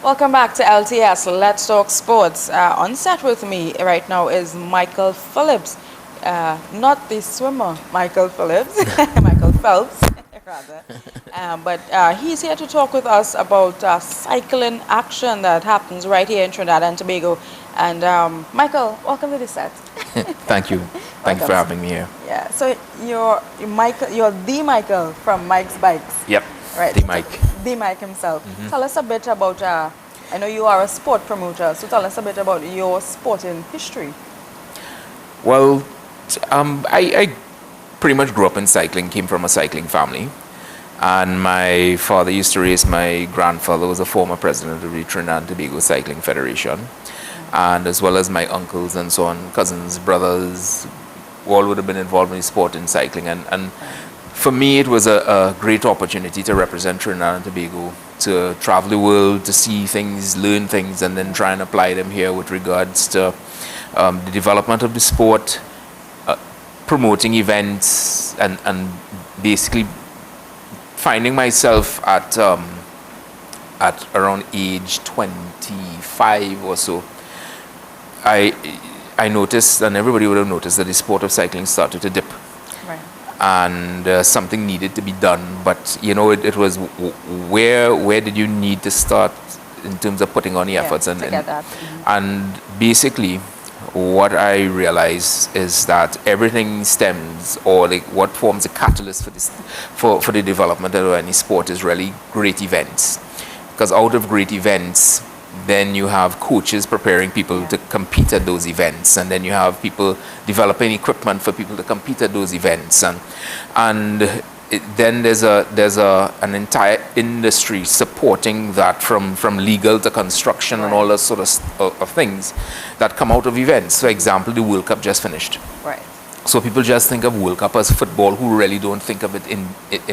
Welcome back to LTS. Let's talk sports. On set with me right now is Michael Phillips, not the swimmer Michael Phillips, Michael Phelps, rather. But he's here to talk with us about cycling action that happens right here in Trinidad and Tobago. And Michael, welcome to the set. Thank you. Thank you for having me here. Yeah. So you're Michael. You're the Michael from Mike's Bikes. Yep. Right. The Mike. The Mike himself. Tell us a bit about, I know you are a sport promoter, so tell us a bit about your sporting history. Well, I pretty much grew up in cycling, came from a cycling family. And my father used to race. My grandfather was a former president of the Trinidad and Tobago Cycling Federation. And as well as my uncles and so on, cousins, brothers, all would have been involved in sport and cycling. And for me, it was a great opportunity to represent Trinidad and Tobago, to travel the world, to see things, learn things, and then try and apply them here with regards to the development of the sport, promoting events, and basically finding myself at around age 25 or so. I noticed, and everybody would have noticed, that the sport of cycling started to dip. Right. And something needed to be done, but you know, it was where did you need to start in terms of putting on the efforts, to get that. And basically what I realized is that everything stems, or like what forms a catalyst for this for the development of any sport is really great events, because out of great events then you have coaches preparing people to compete at those events, and then you have people developing equipment for people to compete at those events, and then there's an entire industry supporting that, from legal to construction and all those sort of things that come out of events. For example, the World Cup just finished. Right. So people just think of World Cup as football, who really don't think of it in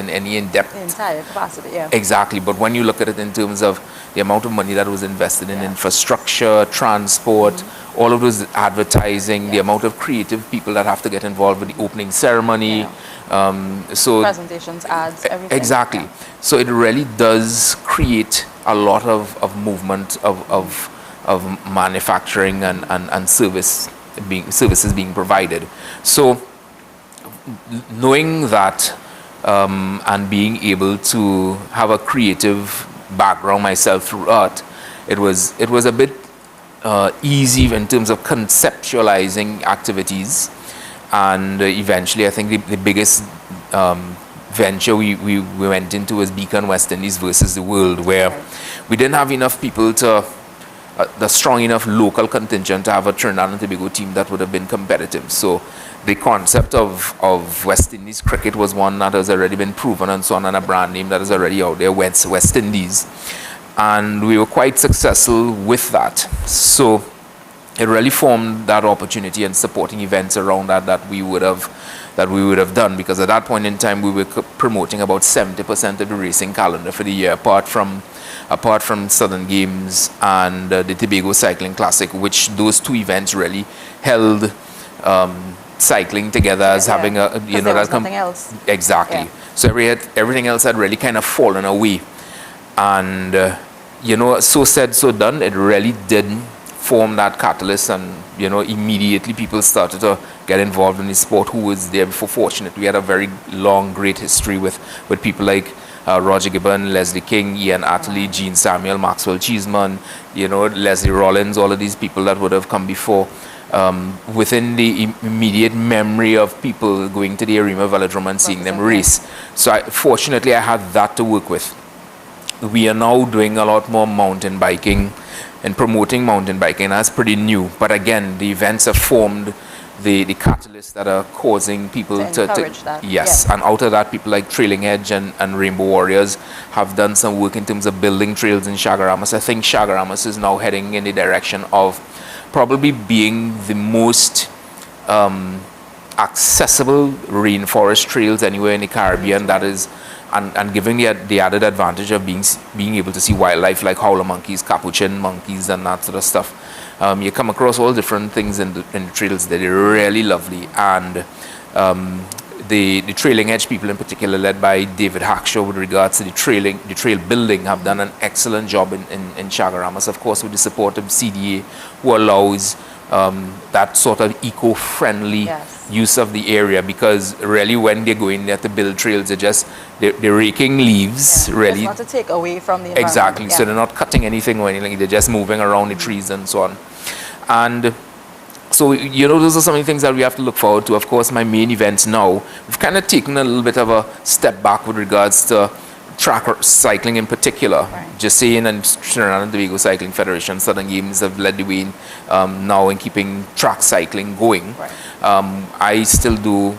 any in-depth. The entire capacity, yeah. Exactly, but when you look at it in terms of the amount of money that was invested in infrastructure, transport, all of those advertising, the amount of creative people that have to get involved with the opening ceremony. So presentations, ads, everything. Exactly. Yeah. So it really does create a lot of movement of manufacturing and services being provided. So knowing that and being able to have a creative background myself through art, it was a bit easy in terms of conceptualizing activities. And eventually I think the biggest venture we went into was Beacon West Indies versus the world, where we didn't have enough people to the strong enough local contingent to have a Trinidad and Tobago team that would have been competitive. So the concept of West Indies cricket was one that has already been proven and so on, and a brand name that is already out there, West Indies. And we were quite successful with that. So it really formed that opportunity and supporting events around that we would have done, because at that point in time we were promoting about 70% of the racing calendar for the year, apart from Southern Games and the Tobago Cycling Classic, which those two events really held cycling together as having a, you know, that nothing else. Exactly. Yeah. So everything else had really kind of fallen away, and you know, so said, so done. It really did form that catalyst, and you know, immediately people started to get involved in the sport who was there before. Fortunately, we had a very long, great history with people like Roger Gibbon, Leslie King, Ian Atterley, Gene Samuel, Maxwell Cheeseman, you know, Leslie Rollins, all of these people that would have come before. Within the immediate memory of people going to the Arima Velodrome and seeing them race. So fortunately I had that to work with. We are now doing a lot more mountain biking and promoting mountain biking. That's pretty new, but again, the events have formed the catalysts that are causing people to encourage that. Yes, and out of that, people like Trailing Edge and Rainbow Warriors have done some work in terms of building trails in Chagaramas. I think Chagaramas is now heading in the direction of probably being the most accessible rainforest trails anywhere in the Caribbean. That is, and giving the added advantage of being able to see wildlife like howler monkeys, capuchin monkeys, and that sort of stuff. You come across all different things in the trails that are really lovely, and the trailing edge people in particular, led by David Hackshaw with regards to the trail building, have done an excellent job in Chagaramas, of course, with the support of CDA, who allows that sort of eco-friendly use of the area, because really when they're going there to build trails, they're raking leaves, really. It's not to take away from the environment. Exactly. So they're not cutting anything or anything, they're just moving around the trees and so on. And so, those are some of the things that we have to look forward to. Of course, my main events now, we've kind of taken a little bit of a step back with regards to track cycling in particular. Right. Jasain and Trinidad and Tobago Cycling Federation, Southern Games, have led the way now in keeping track cycling going. Right. I still do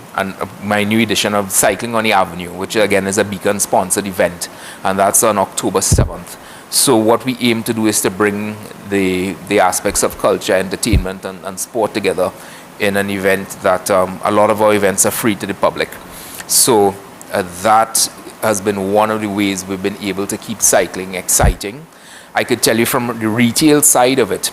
my new edition of Cycling on the Avenue, which again is a Beacon-sponsored event, and that's on October 7th. So what we aim to do is to bring the aspects of culture, entertainment, and sport together in an event that a lot of our events are free to the public. So that has been one of the ways we've been able to keep cycling exciting. I could tell you from the retail side of it,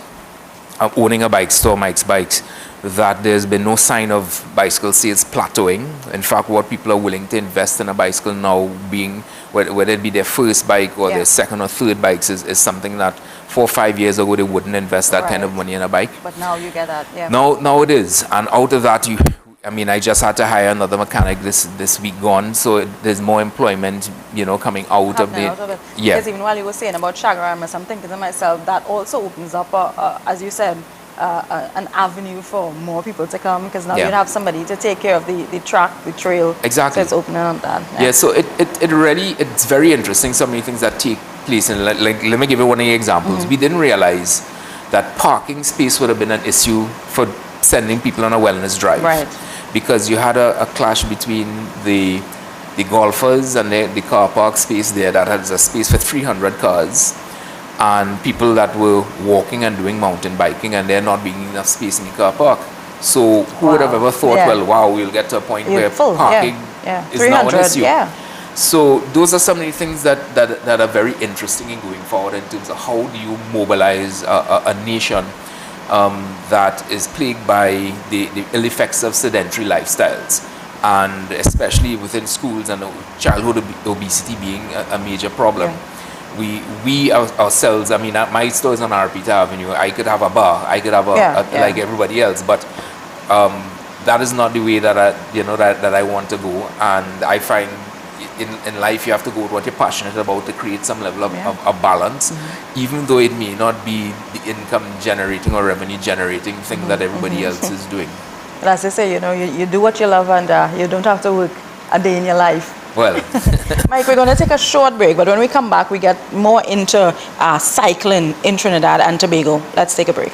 owning a bike store, Mike's Bikes, that there's been no sign of bicycle sales plateauing. In fact, what people are willing to invest in a bicycle now, being whether it be their first bike or their second or third bikes, is something that 4 or 5 years ago they wouldn't invest that kind of money in a bike. But now you get that, Now it is, and out of that I just had to hire another mechanic this week gone, so there's more employment, coming out of it. Yeah. Because even while you were saying about Chagaramas, I'm thinking to myself, that also opens up, as you said, an avenue for more people to come, because now you have somebody to take care of the track, the trail. Exactly. So it's opening up that. Yeah, so it's very interesting, so many things that take place. And like let me give you one of the examples. We didn't realize that parking space would have been an issue for sending people on a wellness drive. Right. Because you had a clash between the golfers and the car park space there that has a space for 300 cars, and people that were walking and doing mountain biking, and there not being enough space in the car park. So who would have ever thought, we'll get to a point where parking is now an issue. So those are some of the things that are very interesting in going forward in terms of how do you mobilize a nation that is plagued by the ill effects of sedentary lifestyles, and especially within schools, and childhood obesity being a major problem. We ourselves, my store is on Arpita Avenue. I could have a bar, I could have like everybody else, but that is not the way that I want to go. And I find in life you have to go with what you're passionate about to create some level of balance, even though it may not be the income generating or revenue generating thing that everybody else is doing. But as I say, you do what you love, and you don't have to work a day in your life. Well, Mike, we're going to take a short break, but when we come back, we get more into cycling in Trinidad and Tobago. Let's take a break.